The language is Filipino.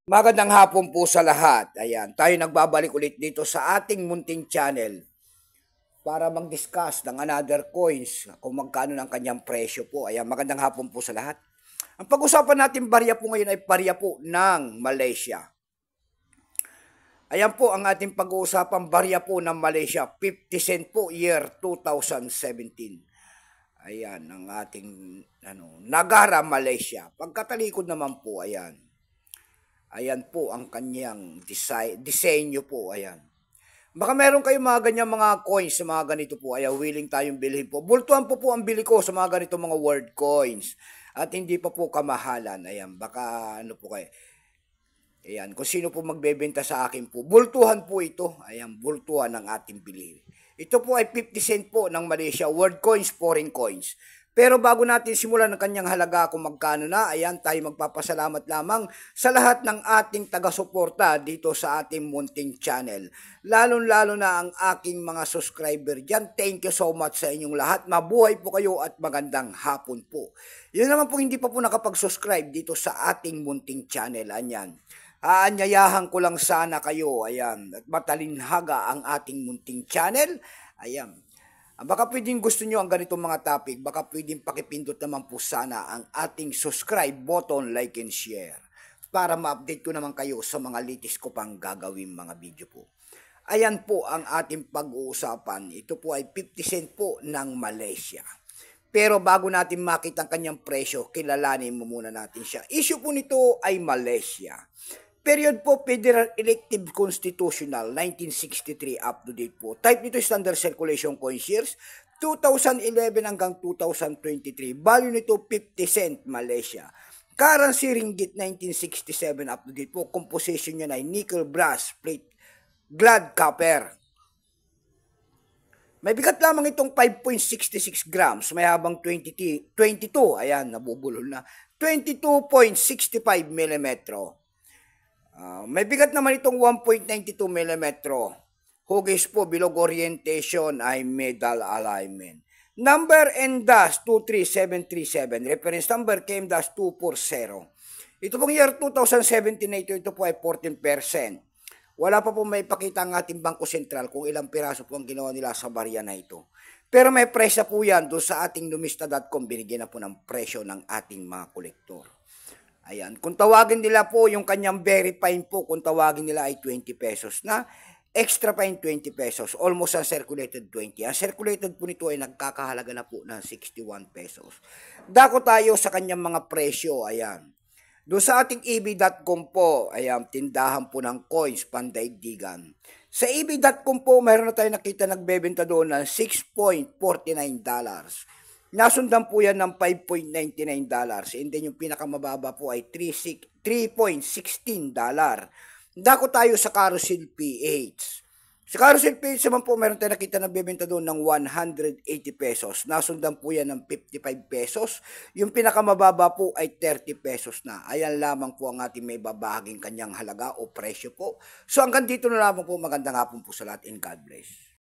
Magandang hapon po sa lahat. Ayan, tayo nagbabalik ulit dito sa ating munting channel para mag-discuss ng another coins kung magkano ng kanyang presyo po. Ayan, magandang hapon po sa lahat. Ang pag-usapan natin barya po ngayon ay barya po ng Malaysia. Ayan po ang ating pag-uusapan barya po ng Malaysia. 50 cent po year 2017. Ayan, ang ating Nagara, Malaysia. Pagkatalikod naman po, ayan. Ayan po ang kanyang disenyo po, ayan. Baka meron kayong mga ganyan mga coins sa mga ganito po, ayan, willing tayong bilhin po. Bultuhan po ang bili ko sa mga ganito mga word coins. At hindi pa po kamahalan, ayan, baka ano po kayo. Ayan, kung sino po magbebenta sa akin po, bultuhan po ito, ayan, bultuhan ng ating bilhin. Ito po ay 50 cent po ng Malaysia, word coins, foreign coins. Pero bago natin simulan ng kanyang halaga kung magkano na, ayan, tayo magpapasalamat lamang sa lahat ng ating taga-suporta dito sa ating munting channel. Lalo-lalo na ang aking mga subscriber dyan. Thank you so much sa inyong lahat. Mabuhay po kayo at magandang hapon po. Yun naman po hindi pa po nakapag-subscribe dito sa ating munting channel. Ayan. Aanyayahan ko lang sana kayo, ayan, at matalinhaga ang ating munting channel. Ayan. Baka pwedeng gusto nyo ang ganitong mga topic, baka pwedeng pakipindot naman po sana ang ating subscribe button, like and share para ma-update ko naman kayo sa mga latest ko pang gagawin mga video po. Ayan po ang ating pag-uusapan. Ito po ay 50 cent po ng Malaysia. Pero bago natin makita ang kanyang presyo, kilalanin mo muna natin siya. Issue po nito ay Malaysia. Period po, Federal Elective Constitutional, 1963 up to date po. Type nito Standard Circulation Coins years, 2011 hanggang 2023. Value nito 50 cent Malaysia. Currency ringgit 1967 up to date po. Composition niya ay nickel, brass, plate, glad, copper. May bigat lamang itong 5.66 grams. May habang 22, ayan, nabubulol na. 22.65 millimetro. May bigat naman itong 1.92 mm. Hugis po, bilog orientation ay medal alignment. Number NDAS 23737. Reference number KM-240. Ito pong year 2017 na ito po ay 14%. Wala pa po may pakita ang ating Bangko Sentral kung ilang piraso po ang ginawa nila sa barya na ito. Pero may presyo po yan doon sa ating lumista.com. Binigyan na po ng presyo ng ating mga kolektor. Ayan, kung tawagin nila po yung kanyang very fine po, kung tawagin nila ay 20 pesos na, extra fine 20 pesos, almost ang circulated 20. Ang circulated po nito ay nagkakahalaga na po ng 61 pesos. Dako tayo sa kanyang mga presyo, ayan. Doon sa ating eb.com po, ayan, tindahan po ng coins, pandaigdigan. Sa eb.com po, mayroon na tayo nakita nagbebenta doon ng $6.49. Nasundan po yan ng $5.99. And then yung pinakamababa po ay $3.16. Dako tayo sa Carousel PH. Sa Carousel PH naman po, meron tayo nakita na bebenta doon ng 180 pesos. Nasundan po yan ng 55 pesos. Yung pinakamababa po ay 30 pesos na. Ayan lamang po ang ating may babahaging kanyang halaga o presyo po. So hanggang dito na lamang po. Magandang hapon po sa lahat and God bless.